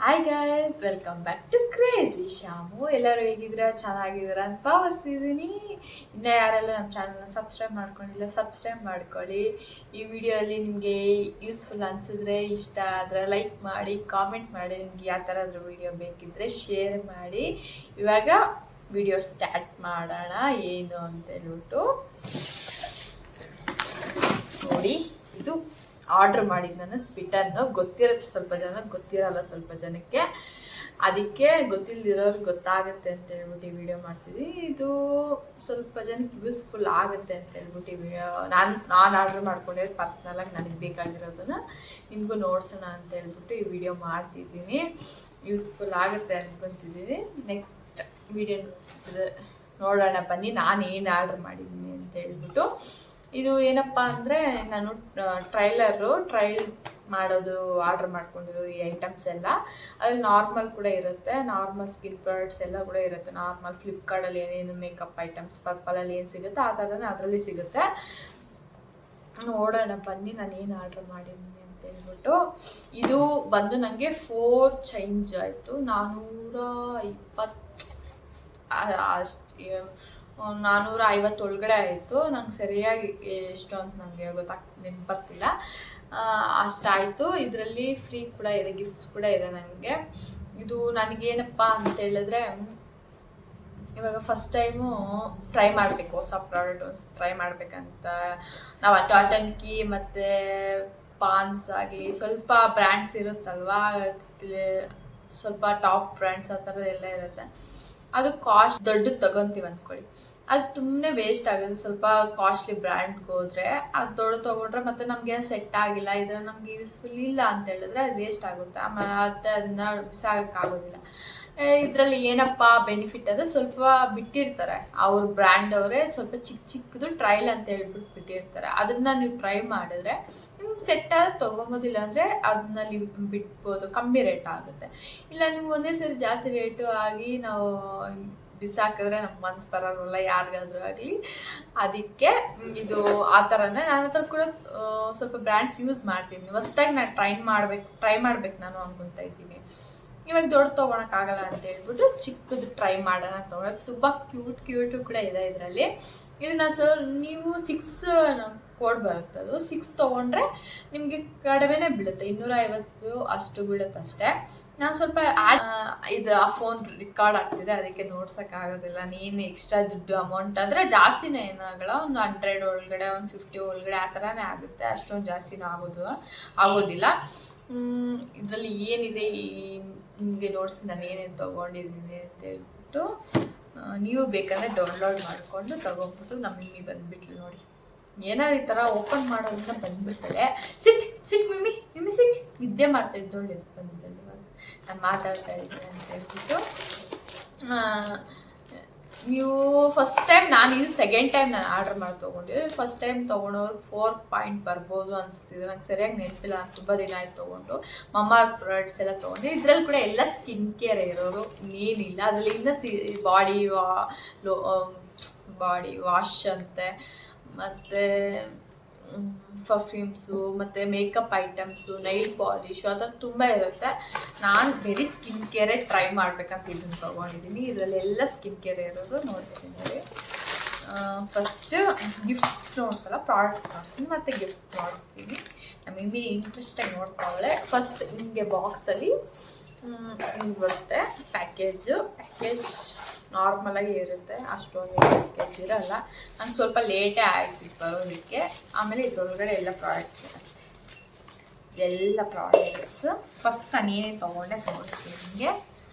Hi guys, welcome back to crazy Shamu. ಎಲ್ಲರೂ ಹೇಗಿದ್ದೀರಾ? ಚೆನ್ನಾಗಿದ್ದೀರಾ ಅಂತ ಭಾವಿಸ್ತಿದ್ದೀನಿ. ಇನ್ನು ಯಾರೆಲ್ಲ ನಮ್ಮ ಚಾನಲ್ನ ಸಬ್ಸ್ಕ್ರೈಬ್ ಮಾಡ್ಕೊಂಡಿಲ್ಲ, ಸಬ್ಸ್ಕ್ರೈಬ್ ಮಾಡ್ಕೊಳ್ಳಿ. ಈ ವಿಡಿಯೋಲಿ ನಿಮಗೆ ಯೂಸ್ಫುಲ್ ಅನಿಸಿದ್ರೆ, ಇಷ್ಟ ಆದರೆ ಲೈಕ್ ಮಾಡಿ, ಕಾಮೆಂಟ್ ಮಾಡಿ. ನಿಮ್ಗೆ ಯಾವ ಥರದ್ರ ವಿಡಿಯೋ ಬೇಕಿದ್ದರೆ ಶೇರ್ ಮಾಡಿ. ಇವಾಗ ವಿಡಿಯೋ ಸ್ಟಾರ್ಟ್ ಮಾಡೋಣ. ಏನು ಅಂತ ಹೇಳ್ಬಿಟ್ಟು ನೋಡಿ, ಇದು ಆರ್ಡ್ರ್ ಮಾಡಿದ್ದು ನಾನು ಸ್ಪಿಟನ್ನು. ಗೊತ್ತಿರುತ್ತೆ ಸ್ವಲ್ಪ ಜನ, ಗೊತ್ತಿರಲ್ಲ ಸ್ವಲ್ಪ ಜನಕ್ಕೆ. ಅದಕ್ಕೆ ಗೊತ್ತಿಲ್ಲದಿರೋರ್ಗೆ ಗೊತ್ತಾಗುತ್ತೆ ಅಂತ ಹೇಳ್ಬಿಟ್ಟು ಈ ವಿಡಿಯೋ ಮಾಡ್ತಿದ್ವಿ. ಇದು ಸ್ವಲ್ಪ ಜನಕ್ಕೆ ಯೂಸ್ಫುಲ್ ಆಗುತ್ತೆ ಅಂತ ಹೇಳ್ಬಿಟ್ಟು ಈ ವಿಡಿಯೋ ನಾನು ಆರ್ಡ್ರ್ ಮಾಡ್ಕೊಂಡಿರೋದು ಪರ್ಸ್ನಲಾಗಿ ನನಗೆ ಬೇಕಾಗಿರೋದನ್ನು ನಿಮಗೂ ನೋಡ್ಸೋಣ ಅಂತ ಹೇಳ್ಬಿಟ್ಟು ಈ ವಿಡಿಯೋ ಮಾಡ್ತಿದ್ದೀನಿ. ಯೂಸ್ಫುಲ್ ಆಗುತ್ತೆ ಅಂದ್ಕೊತಿದ್ದೀನಿ. ನೆಕ್ಸ್ಟ್ ವಿಡಿಯೋ ನೋಡೋಣ ಬನ್ನಿ, ನಾನು ಏನು ಆರ್ಡ್ರ್ ಮಾಡಿದ್ದೀನಿ ಅಂತ ಹೇಳ್ಬಿಟ್ಟು. ಇದು ಏನಪ್ಪ ಅಂದರೆ, ನಾನು ಟ್ರೈಲ್ ಮಾಡೋದು ಆರ್ಡ್ರ್ ಮಾಡ್ಕೊಂಡಿರೋದು ಈ ಐಟಮ್ಸ್ ಎಲ್ಲ. ಅದು ನಾರ್ಮಲ್ ಕೂಡ ಇರುತ್ತೆ, ನಾರ್ಮಲ್ ಸ್ಕಿನ್ ಪ್ರಾಡಕ್ಟ್ಸ್ ಎಲ್ಲ ಕೂಡ ಇರುತ್ತೆ. ನಾರ್ಮಲ್ ಫ್ಲಿಪ್ಕಾರ್ಟಲ್ಲಿ ಏನೇನು ಮೇಕಪ್ ಐಟಮ್ಸ್ ಪರ್ಪಲಲ್ಲಿ ಏನು ಸಿಗುತ್ತೆ ಆ ಥರನೇ ಅದರಲ್ಲಿ ಸಿಗುತ್ತೆ. ನೋಡೋಣ ಬನ್ನಿ ನಾನು ಏನು ಆರ್ಡ್ರ್ ಮಾಡಿದ್ದೀನಿ ಅಂತ ಹೇಳ್ಬಿಟ್ಟು. ಇದು ಬಂದು ನನಗೆ 4 ಚೇಂಜ್ ಆಯಿತು. 450 ಒಳಗಡೆ ಆಯಿತು. ನಂಗೆ ಸರಿಯಾಗಿ ಎಷ್ಟು ಅಂತ ನನಗೆ ನೆನಪರ್ತಿಲ್ಲ. ಅಷ್ಟಾಯಿತು. ಇದರಲ್ಲಿ ಫ್ರೀ ಕೂಡ ಇದೆ, ಗಿಫ್ಟ್ಸ್ ಕೂಡ ಇದೆ ನನಗೆ. ಇದು ನನಗೇನಪ್ಪ ಅಂತ ಹೇಳಿದ್ರೆ, ಇವಾಗ ಫಸ್ಟ್ ಟೈಮು ಟ್ರೈ ಮಾಡಬೇಕು, ಹೊಸ ಪ್ರಾಡಕ್ಟ್ ಒಂದು ಟ್ರೈ ಮಾಡಬೇಕಂತ. ನಾವು ಟಾಟನ್ಕಿ ಮತ್ತು ಪಾನ್ಸ್ ಆಗಲಿ ಸ್ವಲ್ಪ ಬ್ರ್ಯಾಂಡ್ಸ್ ಇರುತ್ತಲ್ವಾ, ಸ್ವಲ್ಪ ಟಾಪ್ ಬ್ರ್ಯಾಂಡ್ಸ್ ಆ ಥರದ್ದೆಲ್ಲ ಇರುತ್ತೆ. ಅದು ಕಾಸ್ಟ್ ದೊಡ್ಡದು ತಗೊತೀವಿ ಅಂದ್ಕೊಳ್ಳಿ, ಅದು ತುಂಬನೇ ವೇಸ್ಟ್ ಆಗುತ್ತೆ. ಸ್ವಲ್ಪ ಕಾಸ್ಟ್ಲಿ ಬ್ರ್ಯಾಂಡ್ಗೆ ಹೋದರೆ ಅದು ದೊಡ್ಡ ತೊಗೊಂಡ್ರೆ ಮತ್ತೆ ನಮಗೆ ಸೆಟ್ ಆಗಿಲ್ಲ, ಇದರ ನಮಗೆ ಯೂಸ್ಫುಲ್ ಇಲ್ಲ ಅಂತ ಹೇಳಿದ್ರೆ ಅದು ವೇಸ್ಟ್ ಆಗುತ್ತೆ. ಮತ್ತೆ ಅದನ್ನ ಬಿಸಾಕೋಕ್ಕಾಗೋದಿಲ್ಲ. ಇದರಲ್ಲಿ ಏನಪ್ಪ ಬೆನಿಫಿಟ್ ಅಂದರೆ, ಸ್ವಲ್ಪ ಬಿಟ್ಟಿರ್ತಾರೆ ಅವ್ರ ಬ್ರ್ಯಾಂಡ್ ಅವರೇ, ಸ್ವಲ್ಪ ಚಿಕ್ಕದು ಟ್ರಯಲ್ ಅಂತ ಹೇಳ್ಬಿಟ್ಟು ಬಿಟ್ಟಿರ್ತಾರೆ. ಅದನ್ನು ನೀವು ಟ್ರೈ ಮಾಡಿದ್ರೆ ನಿಮ್ಗೆ ಸೆಟ್ ಆದ್ರೆ ತೊಗೊಬೋದಿಲ್ಲ ಅಂದರೆ ಅದನ್ನ ನೀವು ಬಿಡ್ಬೋದು, ಕಮ್ಮಿ ರೇಟ್ ಆಗುತ್ತೆ. ಇಲ್ಲ ನೀವು ಒಂದೇ ಸರಿ ಜಾಸ್ತಿ ರೇಟು ಆಗಿ ನಾವು ಬಿಸಾಕಿದ್ರೆ ನಮ್ಮ ಮನ್ಸು ಬರೋಲ್ಲ ಯಾರಿಗಾದ್ರೂ ಆಗಲಿ. ಅದಕ್ಕೆ ಇದು ಆ ಥರನೇ ನನ್ನ ಹತ್ರ ಕೂಡ ಸ್ವಲ್ಪ ಬ್ರ್ಯಾಂಡ್ಸ್ ಯೂಸ್ ಮಾಡ್ತೀನಿ. ಹೊಸ್ದಾಗಿ ನಾನು ಟ್ರೈ ಮಾಡ್ಬೇಕು ನಾನು ಅನ್ಕೊತಾ ಇದ್ದೀನಿ. ಇವಾಗ ದೊಡ್ಡ ತೊಗೊಳಕ್ಕಾಗಲ್ಲ ಅಂತ ಹೇಳ್ಬಿಟ್ಟು ಚಿಕ್ಕದು ಟ್ರೈ ಮಾಡೋಣ ತೊಗೊಳಕ್ಕೆ. ತುಂಬ ಕ್ಯೂಟು ಕೂಡ ಇದೆ ಇದರಲ್ಲಿ. ಇದನ್ನ ನೀವು 6 ಕೋಡ್ ಬರುತ್ತೆ, ಅದು 6 ತೊಗೊಂಡ್ರೆ ನಿಮಗೆ ಕಡಿಮೆನೇ ಬೀಳುತ್ತೆ, 250 ಅಷ್ಟು ಬೀಳುತ್ತೆ ಅಷ್ಟೇ. ನಾನು ಸ್ವಲ್ಪ ಇದು ಆ ಫೋನ್ ರೆಕಾರ್ಡ್ ಆಗ್ತಿದೆ, ಅದಕ್ಕೆ ನೋಡ್ಸೋಕ್ಕಾಗೋದಿಲ್ಲ. ನೀನು ಎಕ್ಸ್ಟ್ರಾ ದುಡ್ಡು ಅಮೌಂಟ್ ಅಂದರೆ ಜಾಸ್ತಿನೇ ಏನಾಗಲ್ಲ, ಒಂದು 100 ಒಳಗಡೆ, ಒಂದು 50 ಒಳಗಡೆ ಆ ಥರನೇ ಆಗುತ್ತೆ. ಅಷ್ಟೊಂದು ಜಾಸ್ತಿನೂ ಆಗೋದಿಲ್ಲ. ಇದರಲ್ಲಿ ಏನಿದೆ ನಿಮಗೆ ನೋಡಿಸಿ ನಾನು ಏನೇನು ತೊಗೊಂಡಿದ್ದೀನಿ ಅಂತ ಹೇಳ್ಬಿಟ್ಟು. ನೀವು ಬೇಕಂದರೆ ಡೌನ್ಲೋಡ್ ಮಾಡಿಕೊಂಡು ತೊಗೊಬೋದು. ನಮ್ಮ ಮಮ್ಮಿ ಬಂದುಬಿಟ್ಲು ನೋಡಿ, ಏನಾದ್ರು ಈ ಥರ ಓಪನ್ ಮಾಡೋದ್ರಿಂದ ಬಂದುಬಿಡ್ತಾಳೆ. ಸಿಟ್ ಮಿಮ್ಮಿ ಸಿಟ್, ನಿದ್ದೆ ಮಾಡ್ತಾ ಇದ್ದೊಳ್ಳೆ ಬಂದಿದ್ದಳು. ಇವಾಗ ನಾನು ಮಾತಾಡ್ತಾ ಇದ್ದೆ ಅಂತ ಹೇಳ್ಬಿಟ್ಟು. ನೀವು ಫಸ್ಟ್ ಟೈಮ್, ನಾನು ಇದು ಸೆಕೆಂಡ್ ಟೈಮ್ ನಾನು ಆರ್ಡ್ರ್ ಮಾಡಿ ತೊಗೊಂಡಿದ್ದೆ. ಫಸ್ಟ್ ಟೈಮ್ ತೊಗೊಂಡವ್ರಿಗೆ 4 ಪಾಯಿಂಟ್ ಬರ್ಬೋದು ಅನಿಸ್ತಿದೆ, ನಂಗೆ ಸರಿಯಾಗಿ ನೆನಪಿಲ್ಲ, ತುಂಬ ದಿನ ಆಯ್ತು ತೊಗೊಂಡು. ಮಮ್ಮ ಪ್ರಾಡಕ್ಟ್ಸ್ ಎಲ್ಲ ತೊಗೊಂಡು, ಇದರಲ್ಲಿ ಕೂಡ ಎಲ್ಲ ಸ್ಕಿನ್ ಕೇರ್ ಇರೋರು, ಏನಿಲ್ಲ ಅದರಲ್ಲಿ. ಇನ್ನು ಬಾಡಿ ವಾಶ್ ಅಂತೆ, ಮತ್ತು ಪರ್ಫ್ಯೂಮ್ಸು, ಮತ್ತು ಮೇಕಪ್ ಐಟಮ್ಸು, ನೈಲ್ ಪಾಲಿಶು ಆ ಥರ ತುಂಬ ಇರುತ್ತೆ. ನಾನು ಬರೀ ಸ್ಕಿನ್ ಕೇರೇ ಟ್ರೈ ಮಾಡ್ಬೇಕಂತ ಇದನ್ನು ತೊಗೊಂಡಿದ್ದೀನಿ. ಇದರಲ್ಲೆಲ್ಲ ಸ್ಕಿನ್ ಕೇರ್ ಇರೋದು ನೋಡಿಸ್ತೀನಿ ನೋಡಿ. ಫಸ್ಟ್ ಗಿಫ್ಟ್ಸ್ ನೋಡ್ಸಲ್ಲ, ಪ್ರಾಡಕ್ಟ್ಸ್ ನೋಡ್ತೀನಿ, ಮತ್ತು ಗಿಫ್ಟ್ ನೋಡ್ತೀನಿ. ನಮ್ಮ ಮಮ್ಮಿ ಇಂಟ್ರೆಸ್ಟಾಗಿ ನೋಡ್ತಾವಳೆ. ಫಸ್ಟ್ ನಿಮಗೆ ಬಾಕ್ಸಲ್ಲಿ ಹಿಂಗೆ ಬರುತ್ತೆ ಪ್ಯಾಕೇಜ್ ನಾರ್ಮಲಾಗಿ ಇರುತ್ತೆ, ಅಷ್ಟೊಂದು ಪ್ಯಾಕೇಜ್ ಇರಲ್ಲ. ನಂಗೆ ಸ್ವಲ್ಪ ಲೇಟೇ ಆಯ್ತು ಬರೋದಕ್ಕೆ. ಆಮೇಲೆ ಇದ್ರೊಳಗಡೆ ಎಲ್ಲ ಪ್ರಾಡಕ್ಟ್ಸ್ ಇರುತ್ತೆ, ಎಲ್ಲ ಪ್ರಾಡಕ್ಟ್ಸ್. ಫಸ್ಟ್ ನಾನು ಏನೇನು ತೊಗೊಂಡೆ ತೊಗೊಳ್ತೀನಿ ನಿಮಗೆ.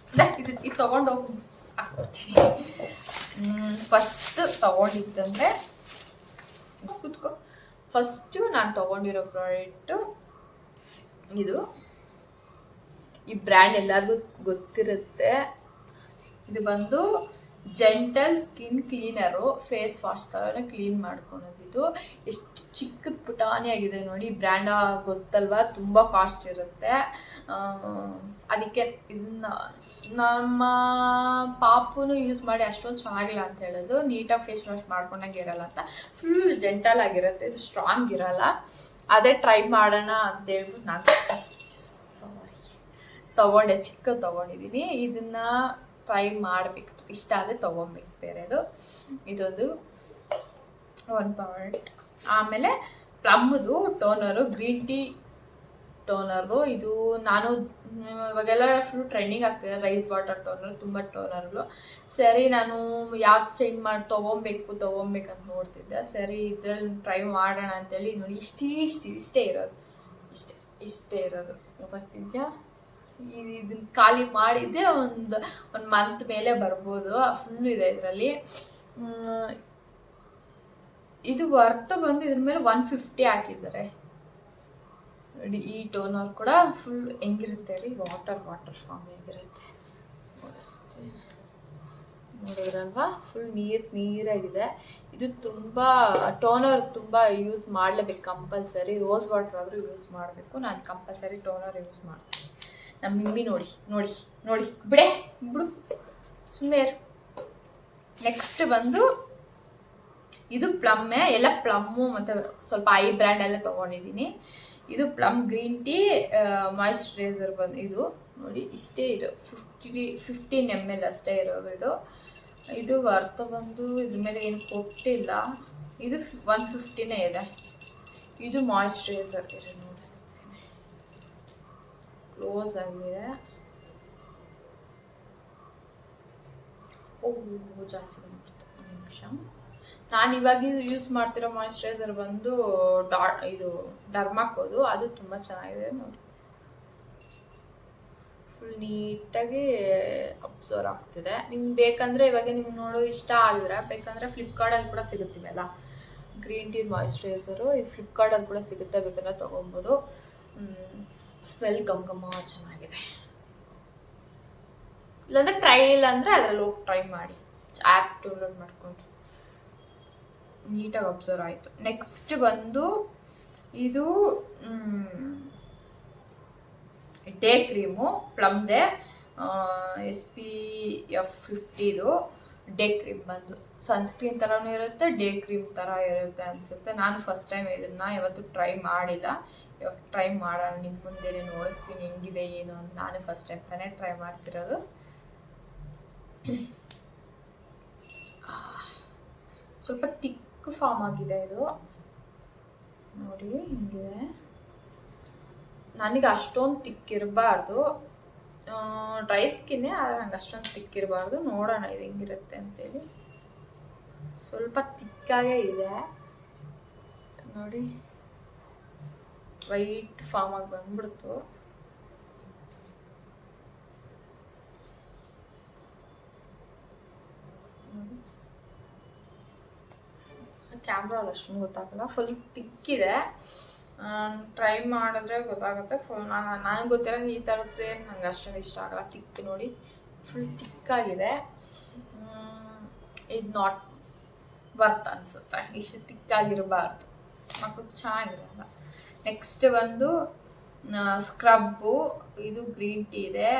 ಇದು ತೊಗೊಂಡೋಗಿ ಹಾಕ್ಕೊಡ್ತೀನಿ. ಫಸ್ಟ್ ತೊಗೊಂಡಿದ್ದಂದರೆ ಕೂತ್ಕೋ. ಫಸ್ಟು ನಾನು ತೊಗೊಂಡಿರೋ ಪ್ರಾಡಕ್ಟು ಇದು. ಈ ಬ್ರ್ಯಾಂಡ್ ಎಲ್ಲರಿಗೂ ಗೊತ್ತಿರುತ್ತೆ. ಇದು ಬಂದು gentle skin cleaner, face wash ಥರನೇ ಕ್ಲೀನ್ ಮಾಡ್ಕೊಳೋದಿದು. ಎಷ್ಟು ಚಿಕ್ಕದು ಪುಟಾಣಿಯಾಗಿದೆ ನೋಡಿ. ಬ್ರ್ಯಾಂಡ್ ಗೊತ್ತಲ್ವಾ, ತುಂಬ ಕಾಸ್ಟ್ ಇರುತ್ತೆ. ಅದಕ್ಕೆ ಇದನ್ನ ನಮ್ಮ ಪಾಪುನು ಯೂಸ್ ಮಾಡಿ ಅಷ್ಟೊಂದು ಚೆನ್ನಾಗಿಲ್ಲ ಅಂತ ಹೇಳೋದು. ನೀಟಾಗಿ ಫೇಸ್ ವಾಶ್ ಮಾಡ್ಕೊಂಡಂಗೆ ಇರಲ್ಲ ಅಂತ, ಫುಲ್ ಜೆಂಟಲ್ ಆಗಿರುತ್ತೆ, ಇದು ಸ್ಟ್ರಾಂಗ್ ಇರಲ್ಲ. ಅದೇ ಟ್ರೈ ಮಾಡೋಣ ಅಂತ ಹೇಳ್ಬಿಟ್ಟು ತೊಗೊಂಡೆ, ಚಿಕ್ಕ ತೊಗೊಂಡಿದ್ದೀನಿ. ಇದನ್ನು ಟ್ರೈ ಮಾಡಬೇಕು, ಇಷ್ಟ ಆದರೆ ತೊಗೊಬೇಕು ಬೇರೆದು. ಇದೊಂದು 1 ಪಾಯಿಂಟ್. ಆಮೇಲೆ ಪ್ಲಮ್ದು ಟೋನರು, ಗ್ರೀನ್ ಟೀ ಟೋನರು. ಇದು ನಾನು ಇವಾಗೆಲ್ಲ ಫುಲ್ ಟ್ರೆಂಡಿಂಗ್ ಆಗ್ತಿದೆ ರೈಸ್ ವಾಟರ್ ಟೋನರ್, ತುಂಬ ಟೋನರ್ಗಳು. ಸರಿ ನಾನು ಯಾಕೆ ಚೇಂಜ್ ಮಾಡಿ ತೊಗೊಬೇಕಂತ ನೋಡ್ತಿದ್ದೆ. ಸರಿ ಇದ್ರಲ್ಲಿ ಟ್ರೈ ಮಾಡೋಣ ಅಂತೇಳಿ ನೋಡಿ, ಇಷ್ಟೇ ಇರೋದು, ಇಷ್ಟೇ ಇರೋದು ಗೊತ್ತಾಗ್ತಿದ್ಯಾ. ಇದನ್ನ ಖಾಲಿ ಮಾಡಿದ್ದೆ ಒಂದು ಮಂತ್ ಮೇಲೆ ಬರ್ಬೋದು, ಫುಲ್ ಇದೆ ಇದರಲ್ಲಿ. ಇದು ವರ್ತ್ ಬಂದು ಇದ್ರ ಮೇಲೆ 150 ಹಾಕಿದ್ದಾರೆ ನೋಡಿ. ಈ ಟೋನರ್ ಕೂಡ ಫುಲ್ ಹೆಂಗಿರುತ್ತೆ ರೀ, ವಾಟರ್ ಫಾರ್ಮ್ ಹೇಗಿರುತ್ತೆ ನೋಡಿದ್ರಲ್ವಾ, ಫುಲ್ ನೀರಾಗಿದೆ. ಇದು ತುಂಬ ಟೋನರ್ ತುಂಬ ಯೂಸ್ ಮಾಡಲೇಬೇಕು ಕಂಪಲ್ಸರಿ. ರೋಸ್ ವಾಟರ್ ಆದರೂ ಯೂಸ್ ಮಾಡಬೇಕು. ನಾನು ಕಂಪಲ್ಸರಿ ಟೋನರ್ ಯೂಸ್ ಮಾಡ್ತೀನಿ. ನಮ್ಮ ಮಿಮ್ಮಿ ನೋಡಿ ಬಿಡು ಸುಮ್ಮನೆ. ನೆಕ್ಸ್ಟ್ ಬಂದು ಇದು ಪ್ಲಮ್ಮೆ, ಎಲ್ಲ ಪ್ಲಮ್ಮು ಮತ್ತು ಸ್ವಲ್ಪ ಐ ಬ್ರ್ಯಾಂಡ್ ಎಲ್ಲ ತೊಗೊಂಡಿದ್ದೀನಿ. ಇದು ಪ್ಲಮ್ ಗ್ರೀನ್ ಟೀ ಮಾಯಿಶ್ಚರೈಸರ್ ಬಂದು ಇದು ನೋಡಿ, ಇಷ್ಟೇ ಇದು 15 ml ಅಷ್ಟೇ ಇರೋದು. ಇದು ವರ್ತ ಬಂದು ಇದ್ರ ಮೇಲೆ ಏನು ಕೊಟ್ಟಿಲ್ಲ, ಇದು 150ನೇ ಇದೆ. ಇದು ಮಾಯಿಶ್ಚರೈಸರ್ ನೋಡಿಸ್ತೀನಿ, ಕ್ಲೋಸ್ ಆಗಿದೆ. ಜಾಸ್ತಿ ಬಂದ್ಬಿಡ್ತು, ಒಂದು ನಿಮಿಷ. ನಾನು ಇವಾಗ ಯೂಸ್ ಮಾಡ್ತಿರೋ ಮಾಯಿಶ್ಚರೈಸರ್ ಬಂದು ಇದು ಡರ್ಮಾಕೋದು. ಅದು ತುಂಬ ಚೆನ್ನಾಗಿದೆ ನೋಡಿ, ಫುಲ್ ನೀಟಾಗಿ ಅಬ್ಸರ್ವ್ ಆಗ್ತಿದೆ. ನಿಮ್ಗೆ ಬೇಕಂದರೆ ಇವಾಗ ನಿಮ್ಗೆ ನೋಡೋ ಇಷ್ಟ ಆಗಿದ್ರೆ ಬೇಕಂದರೆ ಫ್ಲಿಪ್ಕಾರ್ಟಲ್ಲಿ ಕೂಡ ಸಿಗುತ್ತಿವೆಲ್ಲ ಗ್ರೀನ್ ಟೀ ಮಾಯಿಶ್ಚರೈಸರು. ಇದು ಫ್ಲಿಪ್ಕಾರ್ಟಲ್ಲಿ ಕೂಡ ಸಿಗುತ್ತೆ, ಬೇಕಂದ್ರೆ ತೊಗೊಬೋದು. ಸ್ಮೆಲ್ ಘಮ ಚೆನ್ನಾಗಿದೆ. ಇಲ್ಲಾಂದರೆ ಟ್ರೈ ಇಲ್ಲ ಅಂದರೆ ಅದರಲ್ಲಿ ಹೋಗಿ ಟ್ರೈ ಮಾಡಿ, ಆ್ಯಪ್ ಡೌನ್ಲೋಡ್ ಮಾಡಿಕೊಂಡು ನೀಟಾಗಿ ಅಬ್ಸರ್ವ್ ಆಯಿತು. ನೆಕ್ಸ್ಟ್ ಬಂದು ಇದು ಡೇ ಕ್ರೀಮು ಪ್ಲಮ್ದೆ, SPF 50 ಡೇ ಕ್ರೀಮ್ ಬಂದು ಸನ್ಸ್ಕ್ರೀನ್ ಥರನೂ ಇರುತ್ತೆ, ಡೇ ಕ್ರೀಮ್ ಥರ ಇರುತ್ತೆ ಅನಿಸುತ್ತೆ. ನಾನು ಫಸ್ಟ್ ಟೈಮ್ ಇದನ್ನು ಯಾವತ್ತೂ ಟ್ರೈ ಮಾಡಿಲ್ಲ, ಇವಾಗ ಟ್ರೈ ಮಾಡೋಣ, ನಿಮ್ಮ ಮುಂದೆನೇ ನೋಡಿಸ್ತೀನಿ ಹೆಂಗಿದೆ ಏನು ಅಂತ. ನಾನು ಫಸ್ಟ್ ಟೈಮ್ ತಾನೇ ಟ್ರೈ ಮಾಡ್ತಿರೋದು. ಸ್ವಲ್ಪ ತಿಕ್ ಫಾರ್ಮ್ ಆಗಿದೆ ಇದು ನೋಡಿ, ಹಿಂಗಿದೆ. ನನಗೆ ಅಷ್ಟೊಂದು ತಿಕ್ಕಿರಬಾರ್ದು, ಡ್ರೈ ಸ್ಕಿನ್ನೇ, ಆದರೆ ನಂಗೆ ಅಷ್ಟೊಂದು ತಿಕ್ಕಿರಬಾರ್ದು. ನೋಡೋಣ ಇದು ಹೆಂಗಿರುತ್ತೆ ಅಂತೇಳಿ. ಸ್ವಲ್ಪ ತಿಕ್ಕಾಗೇ ಇದೆ ನೋಡಿ, ವೈಟ್ ಫಾರ್ಮ್ ಆಗಿ ಬಂದ್ಬಿಡ್ತು. ನೋಡಿ, ಕ್ಯಾಮ್ರಾ ಅಷ್ಟೊಂದು ಗೊತ್ತಾಗಲ್ಲ, ಫುಲ್ ತಿಕ್ಕಿದೆ. ಟ್ರೈ ಮಾಡಿದ್ರೆ ಗೊತ್ತಾಗುತ್ತೆ. ನನಗೆ ಗೊತ್ತಿರೋಂಗೆ ಈ ಥರದ್ದೇ ನಂಗೆ ಅಷ್ಟೊಂದು ಇಷ್ಟ ಆಗಲ್ಲ, ತಿಕ್ ನೋಡಿ, ಫುಲ್ ತಿಕ್ಕಾಗಿದೆ. ಇದು ನಾಟ್ ವರ್ತ್ ಅನಿಸುತ್ತೆ, ಇಷ್ಟು ತಿಕ್ಕಾಗಿರಬಾರ್ದು, ಮಕ್ಕಳಿಗೆ ಚೆನ್ನಾಗಿರಲ್ಲ. ನೆಕ್ಸ್ಟ್ ಬಂದು ಸ್ಕ್ರಬ್ಬು. ಇದು ಗ್ರೀನ್ ಟೀ ಇದೆ,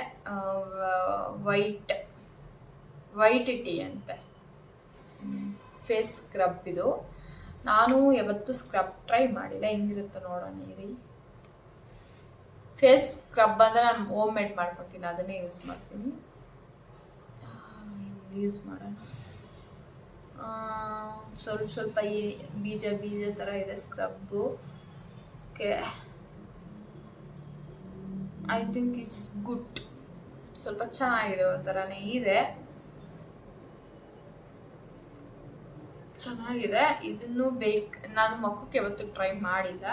ವೈಟ್ ಟೀ ಅಂತೆ, ಫೇಸ್ ಸ್ಕ್ರಬ್ ಇದು. ನಾನು ಯಾವತ್ತೂ ಸ್ಕ್ರಬ್ ಟ್ರೈ ಮಾಡಿಲ್ಲ, ಹೆಂಗಿರುತ್ತೆ ನೋಡೋಣ ಇರಿ. ಫೇಸ್ ಸ್ಕ್ರಬ್ ಅಂದರೆ ನಾನು ಹೋಮ್ ಮೇಡ್ ಮಾಡ್ಕೊತೀನಿ, ಅದನ್ನೇ ಯೂಸ್ ಮಾಡ್ತೀನಿ. ಯೂಸ್ ಮಾಡೋಣ. ಸ್ವಲ್ಪ ಈ ಬೀಜ ಥರ ಇದೆ scrub. Okay, I think is good, ಸ್ವಲ್ಪ ಚೆನ್ನಾಗಿದೆ, ಥರನೇ ಇದೆ, ಚೆನ್ನಾಗಿದೆ. ಇದನ್ನು ನಾನು ಮಕ್ಕಕ್ಕೆ ಯಾವತ್ತೂ ಟ್ರೈ ಮಾಡಿಲ್ಲ,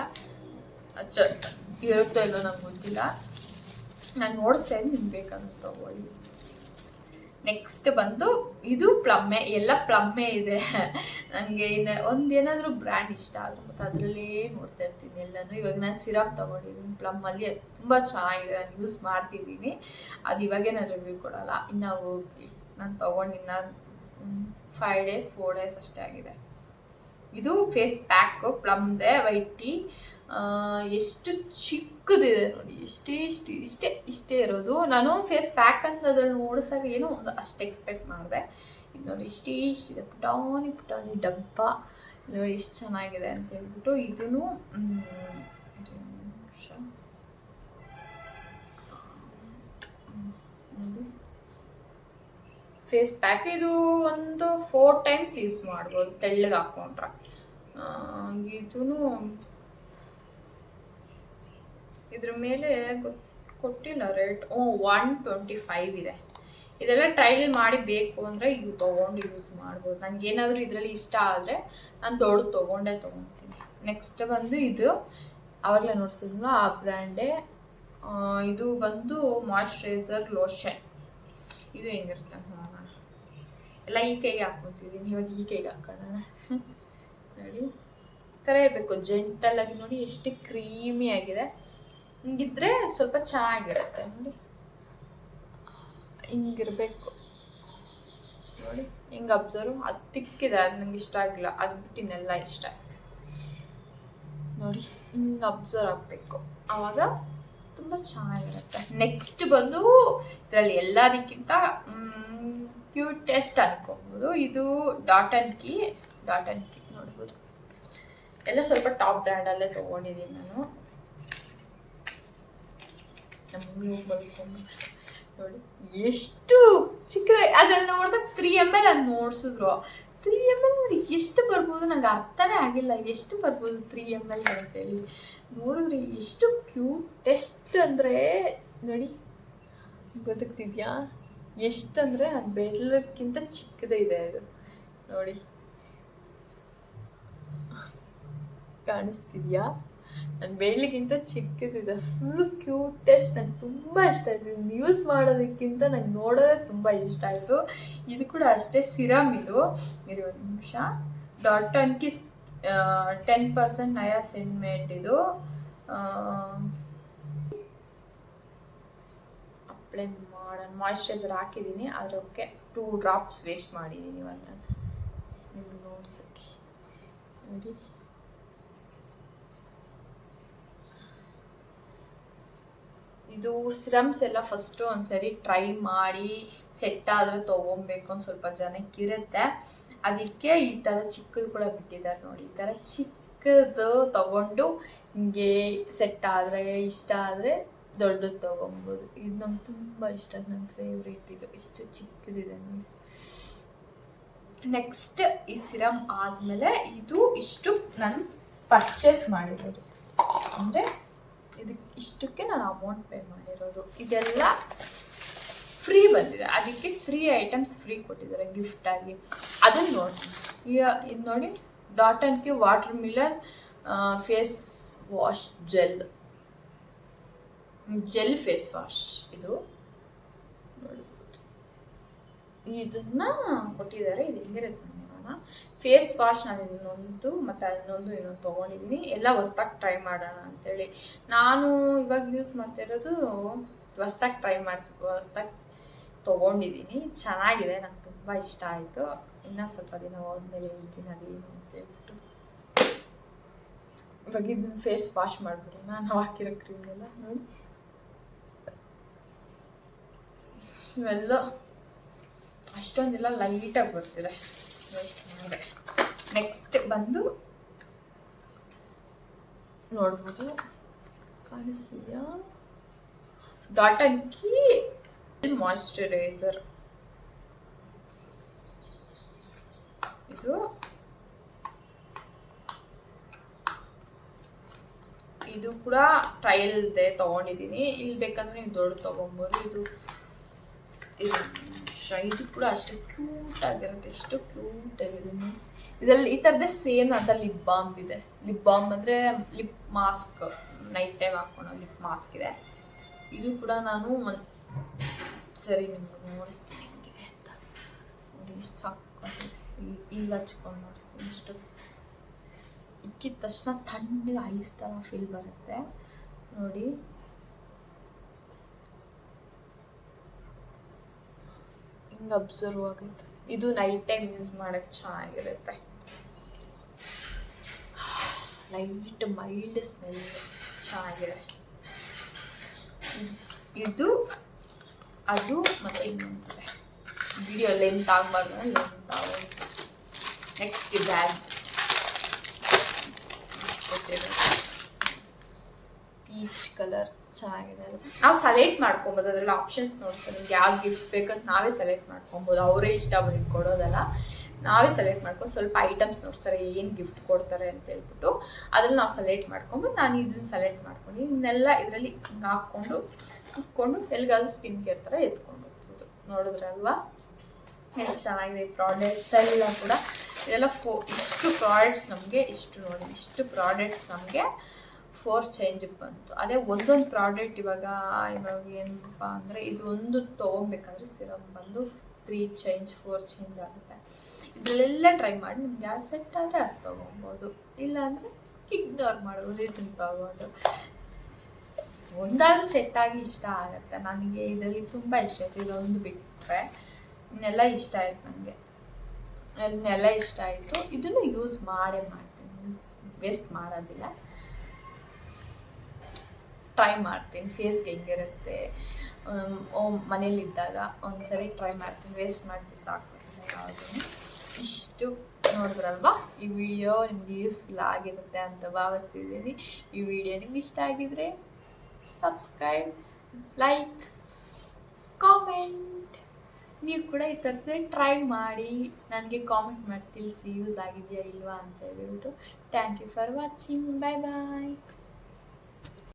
ಇರುತ್ತೋ ಇಲ್ಲೋ ನಂಗೆ ಗೊತ್ತಿಲ್ಲ. ನಾನು ನೋಡಿಸ್ತೇನೆ, ನಿಮ್ಗೆ ಬೇಕಂತ ತಗೊಳ್ಳಿ. ನೆಕ್ಸ್ಟ್ ಬಂದು ಇದು ಪ್ಲಮ್ಮೆ, ಎಲ್ಲ ಪ್ಲಮ್ಮೆ ಇದೆ. ನನಗೆ ಒಂದೇನಾದರೂ ಬ್ರ್ಯಾಂಡ್ ಇಷ್ಟ ಆದರೂ ಮತ್ತು ಅದರಲ್ಲೇ ನೋಡ್ತಾ ಇರ್ತೀನಿ ಎಲ್ಲನೂ. ಇವಾಗ ನಾನು ಸಿರಪ್ ತೊಗೊಂಡಿದ್ದೀನಿ ಪ್ಲಮ್ಮಲ್ಲಿ, ಅದು ತುಂಬ ಚೆನ್ನಾಗಿದೆ, ನಾನು ಯೂಸ್ ಮಾಡ್ತಿದ್ದೀನಿ. ಅದು ಇವಾಗೇ ನಾನು ರಿವ್ಯೂ ಕೊಡೋಲ್ಲ, ಇನ್ನು ಹೋಗಿ ನಾನು ತೊಗೊಂಡಿನ್ನ 4 ಡೇಸ್ ಅಷ್ಟೇ ಆಗಿದೆ. ಇದು ಫೇಸ್ ಪ್ಯಾಕು ಪ್ಲಮ್ದೆ, ವೈಟ್ ಟೀ. ಎಷ್ಟು ಚಿಕ್ಕದಿದೆ ನೋಡಿ, ಇಷ್ಟೇ ಇರೋದು. ನಾನು ಫೇಸ್ ಪ್ಯಾಕ್ ಅಂತ ಅದ್ರಲ್ಲಿ ನೋಡಿಸಾಗ ಏನೋ ಒಂದು ಅಷ್ಟು ಎಕ್ಸ್ಪೆಕ್ಟ್ ಮಾಡಿದೆ. ಇದು ನೋಡಿ ಇಷ್ಟಿದೆ, ಪುಟಾಣಿ ಡಬ್ಬ ನೋಡಿ, ಎಷ್ಟು ಚೆನ್ನಾಗಿದೆ ಅಂತ ಹೇಳ್ಬಿಟ್ಟು. ಇದನ್ನು ಫೇಸ್ ಪ್ಯಾಕ್ ಇದು ಒಂದು 4 ಟೈಮ್ಸ್ ಯೂಸ್ ಮಾಡ್ಬೋದು ತೆಳ್ಳಗೆ ಹಾಕೊಂಡ್ರೆ. ಇದೂ ಇದ್ರ ಮೇಲೆ ಕೊಟ್ಟಿಲ್ಲ ರೇಟ್. 125 ಇದೆ. ಇದೆಲ್ಲ ಟ್ರಯಲ್ ಮಾಡಿ ಬೇಕು ಅಂದರೆ ಇದು ತೊಗೊಂಡು ಯೂಸ್ ಮಾಡ್ಬೋದು. ನನಗೆ ಏನಾದರೂ ಇದರಲ್ಲಿ ಇಷ್ಟ ಆದರೆ ನಾನು ದೊಡ್ಡ ತೊಗೊಳ್ತೀನಿ. ನೆಕ್ಸ್ಟ್ ಬಂದು ಇದು ಆವಾಗಲೇ ನೋಡ್ಸಿದ್ನಲ್ಲ ಆ ಬ್ರ್ಯಾಂಡೇ. ಇದು ಬಂದು ಮಾಯ್ಶ್ಚರೈಸರ್ ಲೋಷನ್. ಇದು ಹೆಂಗಿರುತ್ತೆ ನೋಡೋಣ. ಎಲ್ಲ ಈ ಕೈಗೆ ಹಾಕ್ಕೊತಿದ್ದೀನಿ, ಇವಾಗ ಈ ಕೈಗೆ ಹಾಕೋಣ. ನೋಡಿ ಈ ಥರ ಇರಬೇಕು, ಜೆಂಟಲಾಗಿ. ನೋಡಿ ಎಷ್ಟು ಕ್ರೀಮಿ ಆಗಿದೆ. ಹಿಂಗಿದ್ರೆ ಸ್ವಲ್ಪ ಚೆನ್ನಾಗಿರುತ್ತೆ. ನೋಡಿ ಹಿಂಗಿರ್ಬೇಕು. ನೋಡಿ ಹಿಂಗೆ ಅಬ್ಸರ್ವ್. ಅದು ತಿಕ್ಕಿದೆ, ಅದು ನಂಗೆ ಇಷ್ಟ ಆಗಿಲ್ಲ. ಅದು ಬಿಟ್ಟು ಇನ್ನೆಲ್ಲ ಇಷ್ಟ ಆಯ್ತು. ನೋಡಿ ಹಿಂಗೆ ಅಬ್ಸರ್ವ್ ಆಗಬೇಕು, ಆವಾಗ ತುಂಬ ಚೆನ್ನಾಗಿರುತ್ತೆ. ನೆಕ್ಸ್ಟ್ ಬಂದು ಇದರಲ್ಲಿ ಎಲ್ಲದಕ್ಕಿಂತ ಕ್ಯೂಟೆಸ್ಟ್ ಅನ್ಕೋಬೋದು. ಇದು ಡಾಟ್ ಆ್ಯಂಡ್ ಕೀ ನೋಡ್ಬೋದು. ಎಲ್ಲ ಸ್ವಲ್ಪ ಟಾಪ್ ಬ್ರ್ಯಾಂಡಲ್ಲೇ ತೊಗೊಂಡಿದ್ದೀನಿ ನಾನು. ನಮಗೆ ಬಲ್ಕೊಂಡು ನೋಡಿ ಎಷ್ಟು ಚಿಕ್ಕದಾಗಿ. ಅದ್ರಲ್ಲಿ ನೋಡಿದಾಗ 3 ml ಅಂತ ನೋಡ್ಸಿದ್ರು. 3 ml ಅಂದ್ರೆ ಎಷ್ಟು ಬರ್ಬೋದು ನಂಗೆ ಅರ್ಥನೇ ಆಗಿಲ್ಲ. ಎಷ್ಟು ಬರ್ಬೋದು 3 ml ಅಂತೇಳಿ. ನೋಡಿದ್ರೆ ಎಷ್ಟು ಕ್ಯೂಟೆಸ್ಟ್ ಅಂದರೆ ನೋಡಿ, ಗೊತ್ತಾಗ್ತಿದ್ಯಾ? ಎಷ್ಟಂದರೆ ನನ್ನ ಬೆರಳಕ್ಕಿಂತ ಚಿಕ್ಕದಿದೆ ಇದು. ನೋಡಿ ಕಾಣಿಸ್ತಿದ್ಯಾ? ನನ್ನ ಬೆರಳಿಗಿಂತ ಚಿಕ್ಕದಿದೆ. Full cutest. ನಂಗೆ ತುಂಬ ಇಷ್ಟ ಆಯಿತು. ಇದನ್ನು ಯೂಸ್ ಮಾಡೋದಕ್ಕಿಂತ ನಂಗೆ ನೋಡೋದೇ ತುಂಬ ಇಷ್ಟ ಆಯಿತು. ಇದು ಕೂಡ ಅಷ್ಟೇ, ಸಿರಮ್ ಇದು. ಇರಿ ಒಂದು ನಿಮಿಷ. ಡಾಟ್ ಆ್ಯಂಡ್ ಕೀ 10% ನಯಾಸಿನಮೇಟ್ ಇದು. ಅಪ್ಲೈ ಮಾಡೋಣ. ಮಾಯ್ಶ್ಚರೈಸರ್ ಹಾಕಿದ್ದೀನಿ, ಅದಕ್ಕೆ 2 ಡ್ರಾಪ್ಸ್ ವೇಸ್ಟ್ ಮಾಡಿದ್ದೀನಿ ಇವಾಗ ನಾನು ನಿಮ್ಗೆ ನೋಡ್ಸೋಕ್ಕೆ. ನೋಡಿ ಇದು ಸಿರಮ್ಸ್ ಎಲ್ಲ ಫಸ್ಟು ಒಂದ್ಸರಿ ಟ್ರೈ ಮಾಡಿ ಸೆಟ್ ಆದರೆ ತೊಗೊಬೇಕು ಅಂತ ಸ್ವಲ್ಪ ಜನಕ್ಕಿರುತ್ತೆ. ಅದಕ್ಕೆ ಈ ಥರ ಚಿಕ್ಕದು ಕೂಡ ಬಿಟ್ಟಿದ್ದಾರೆ ನೋಡಿ. ಈ ಥರ ಚಿಕ್ಕದು ತೊಗೊಂಡು ಹಿಂಗೆ ಸೆಟ್ ಆದರೆ, ಇಷ್ಟ ಆದರೆ ದೊಡ್ಡದು ತೊಗೊಬೋದು. ಇದು ನಂಗೆ ತುಂಬ ಇಷ್ಟ, ನನ್ನ ಫೇವ್ರೇಟ್ ಇದು. ಇಷ್ಟು ಚಿಕ್ಕದಿದೆ ನೋಡಿ. ನೆಕ್ಸ್ಟ್ ಈ ಸಿರಮ್ ಆದಮೇಲೆ ಇದು ಇಷ್ಟು ನಾನು ಪರ್ಚೇಸ್ ಮಾಡಿರೋದು. ಅಂದರೆ ಇಷ್ಟಕ್ಕೆ ನಾನು ಅಮೌಂಟ್ ಪೇ ಮಾಡಿರೋದು. ಇದೆಲ್ಲ ಫ್ರೀ ಬಂದಿದೆ. ಅದಕ್ಕೆ 3 ಐಟಮ್ಸ್ ಫ್ರೀ ಕೊಟ್ಟಿದ್ದಾರೆ ಗಿಫ್ಟಾಗಿ. ಅದನ್ನು ನೋಡಿ. ಈಗ ಇದು ನೋಡಿ, dot and key watermelon face wash gel face wash. ಇದು ನೋಡ್ಬೋದು, ಇದನ್ನು ಕೊಟ್ಟಿದ್ದಾರೆ. ಇದು ಹೆಂಗಿರುತ್ತೆ ನೋಡೋಣ. ಫೇಸ್ ವಾಶ್ ನಾನು ಇನ್ನೊಂದು ಮತ್ತು ಇನ್ನೊಂದು ತೊಗೊಂಡಿದ್ದೀನಿ. ಎಲ್ಲ ಹೊಸ್ದಾಗಿ ಟ್ರೈ ಮಾಡೋಣ ಅಂತೇಳಿ. ನಾನು ಇವಾಗ ಯೂಸ್ ಮಾಡ್ತಾ ಇರೋದು ಹೊಸ್ದಾಗಿ ತೊಗೊಂಡಿದ್ದೀನಿ. ಚೆನ್ನಾಗಿದೆ, ನಂಗೆ ತುಂಬ ಇಷ್ಟ ಆಯಿತು. ಇನ್ನೂ ಸ್ವಲ್ಪ ದಿನ ಹೋದ್ಮೇಲೆ ಹೇಳ್ತೀನಿ ಅದೇನು ಅಂತ ಹೇಳ್ಬಿಟ್ಟು. ಇವಾಗ ಇದನ್ನ ಫೇಸ್ ವಾಶ್ ಮಾಡಿಬಿಡೋಣ. ನಾವು ಹಾಕಿರೋ ಕ್ರೀಮ್ನೆಲ್ಲ ನೋಡಿ. ಸ್ಮೆಲ್ಲು ಅಷ್ಟೊಂದಿಲ್ಲ, ಲೈಟಾಗಿ ಬರ್ತಿದೆ. ವೇಸ್ಟ್ ಮಾಡಿದೆ. ನೆಕ್ಸ್ಟ್ ಬಂದು ನೋಡ್ಬೋದು, ಕಾಣಿಸ್ತೀಯಾ? Dot and key moisturiser. ಇದು ಕೂಡ ಟ್ರಯಲ್ದೆ ತೊಗೊಂಡಿದ್ದೀನಿ. ಇಲ್ಲಿ ಬೇಕಂದ್ರೆ ನೀವು ದೊಡ್ಡ ತೊಗೊಬೋದು. ಇದು ಕೂಡ ಅಷ್ಟೇ ಕ್ಯೂಟ್ ಆಗಿರುತ್ತೆ. ಎಷ್ಟು ಕ್ಯೂಟ್ ಆಗಿದೆ. ಇದರಲ್ಲಿ ಈ ಥರದ್ದೇ ಸೇಮ್ ಅಂತ ಲಿಪ್ ಬಾಮ್ ಇದೆ. ಲಿಪ್ ಬಾಮ್ ಅಂದರೆ ಲಿಪ್ ಮಾಸ್ಕ್, ನೈಟ್ ಟೈಮ್ ಹಾಕ್ಕೊಳ್ಳೋ ಲಿಪ್ ಮಾಸ್ಕ್ ಇದೆ. ಇದು ಕೂಡ ನಾನು ಸರಿ ನಿಮ್ಗೆ ನೋಡಿಸ್ತೀನಿ ಹೆಂಗಿದೆ ಅಂತ. ನೋಡಿ ಸಾಕಾಗಿದೆ. ಈಗ ಹಚ್ಕೊಂಡು ನೋಡಿಸ್ತೀನಿ. ಇಷ್ಟು ಇಕ್ಕಿದ ತಕ್ಷಣ ತಣ್ಣಗೆ ಐಸ್ ಥರ ಫೀಲ್ ಬರುತ್ತೆ ನೋಡಿ. ಹಿಂಗೆ ಅಬ್ಸರ್ವ್ ಆಗುತ್ತೆ. ಇದು ನೈಟ್ ಟೈಮ್ ಯೂಸ್ ಮಾಡೋಕ್ಕೆ ಚೆನ್ನಾಗಿರುತ್ತೆ. ಲೈಟ್ ಮೈಲ್ಡ್ ಸ್ಮೆಲ್ ಚೆನ್ನಾಗಿದೆ. ಇದು ಅದು ಮತ್ತು ಇನ್ನೊಂದಿದೆ. ವಿಡಿಯೋ ಲೆಂತ್ ಆಗಬಾರ್ದು, ಲೆಂತ್ ಆಗೋದು. ನೆಕ್ಸ್ಟ್ ಬ್ಯಾಗ್ ಪೀಚ್ ಕಲರ್ ಚೆನ್ನಾಗಿದೆ ಅಲ್ವಾ. ನಾವು ಸೆಲೆಕ್ಟ್ ಮಾಡ್ಕೊಬೋದು, ಅದರಲ್ಲಿ ಆಪ್ಷನ್ಸ್ ನೋಡ್ತಾರೆ, ನಿಮ್ಗೆ ಯಾವ ಗಿಫ್ಟ್ ಬೇಕಂತ ನಾವೇ ಸೆಲೆಕ್ಟ್ ಮಾಡ್ಕೊಬೋದು, ಅವರೇ ಇಷ್ಟ ಬಂದಿದ್ದು ಕೊಡೋದಲ್ಲ, ನಾವೇ ಸೆಲೆಕ್ಟ್ ಮಾಡ್ಕೊಂಡು ಸ್ವಲ್ಪ ಐಟಮ್ಸ್ ನೋಡ್ತಾರೆ ಏನು ಗಿಫ್ಟ್ ಕೊಡ್ತಾರೆ ಅಂತ ಹೇಳ್ಬಿಟ್ಟು ಅದ್ರಲ್ಲಿ ನಾವು ಸೆಲೆಕ್ಟ್ ಮಾಡ್ಕೊಂಡು ನಾನು ಇದನ್ನ ಸೆಲೆಕ್ಟ್ ಮಾಡ್ಕೊಂಡು ಇದನ್ನೆಲ್ಲ ಇದರಲ್ಲಿ ಹಾಕ್ಕೊಂಡು ಎಲ್ಲಿಗಾದ್ರೂ ಸ್ಕಿನ್ ಕೇರ್ ಥರ ಎತ್ಕೊಂಡು ಹೋಗ್ಬೋದು. ನೋಡಿದ್ರಲ್ವಾ ಎಷ್ಟು ಚೆನ್ನಾಗಿದೆ ಈ ಪ್ರಾಡಕ್ಟ್ಸ್ ಎಲ್ಲ ಕೂಡ. ಇದೆಲ್ಲ ಇಷ್ಟು ಪ್ರಾಡಕ್ಟ್ಸ್ ನಮಗೆ ಇಷ್ಟು ಪ್ರಾಡಕ್ಟ್ಸ್ ನಮಗೆ 4 ಚೇಂಜಿಗೆ ಬಂತು. ಅದೇ ಒಂದೊಂದು ಪ್ರಾಡಕ್ಟ್ ಇವಾಗ ಏನಪ್ಪ ಅಂದರೆ ಇದು ಒಂದು ತೊಗೊಬೇಕಂದ್ರೆ ಸಿರಮ್ ಬಂದು 3 ಚೇಂಜ್ 4 ಚೇಂಜ್ ಆಗುತ್ತೆ. ಇದರಲ್ಲೆಲ್ಲ ಟ್ರೈ ಮಾಡಿ ನಿಮ್ಗೆ ಯಾವ ಸೆಟ್ ಆದರೆ ಅದು ತೊಗೊಬೋದು, ಇಲ್ಲಾಂದರೆ ಇಗ್ನೋರ್ ಮಾಡ್ಬೋದು, ಇದನ್ನು ತೊಗೋಬೋದು. ಒಂದಾದ್ರೂ ಸೆಟ್ಟಾಗಿ ಇಷ್ಟ ಆಗುತ್ತೆ. ನನಗೆ ಇದರಲ್ಲಿ ತುಂಬ ಇಷ್ಟ ಆಯಿತು, ಇದೊಂದು ಬಿಟ್ಟರೆ ಇನ್ನೆಲ್ಲ ಇಷ್ಟ ಆಯಿತು ನನಗೆ, ಇದನ್ನೆಲ್ಲ ಇಷ್ಟ ಆಯಿತು. ಇದನ್ನು ಯೂಸ್ ಮಾಡ್ತೀನಿ, ವೇಸ್ಟ್ ಮಾಡೋದಿಲ್ಲ, ಟ್ರೈ ಮಾಡ್ತೀನಿ ಫೇಸ್ಗೆ ಹೆಂಗಿರುತ್ತೆ ಮನೇಲಿದ್ದಾಗ ಒಂದ್ಸರಿ ಟ್ರೈ ಮಾಡ್ತೀನಿ, ವೇಸ್ಟ್ ಮಾಡಿ ಸಾಕ್ತೀನಿ ಯಾವುದನ್ನು. ಇಷ್ಟು ನೋಡಿದ್ರಲ್ವಾ, ಈ ವಿಡಿಯೋ ನಿಮ್ಗೆ ಯೂಸ್ಫುಲ್ ಆಗಿರುತ್ತೆ ಅಂತ ಭಾವಿಸ್ತಿದ್ದೀನಿ. ಈ ವಿಡಿಯೋ ನಿಮ್ಗೆ ಇಷ್ಟ ಆಗಿದ್ರೆ ಸಬ್ಸ್ಕ್ರೈಬ್, ಲೈಕ್, ಕಾಮೆಂಟ್. ನೀವು ಕೂಡ ಈ ಥರದ್ದು ಟ್ರೈ ಮಾಡಿ ನನಗೆ ಕಾಮೆಂಟ್ ಮಾಡಿ ತಿಳಿಸಿ ಯೂಸ್ ಆಗಿದೆಯಾ ಇಲ್ವಾ ಅಂತ ಹೇಳ್ಬಿಟ್ಟು. Thank you for watching, bye bye.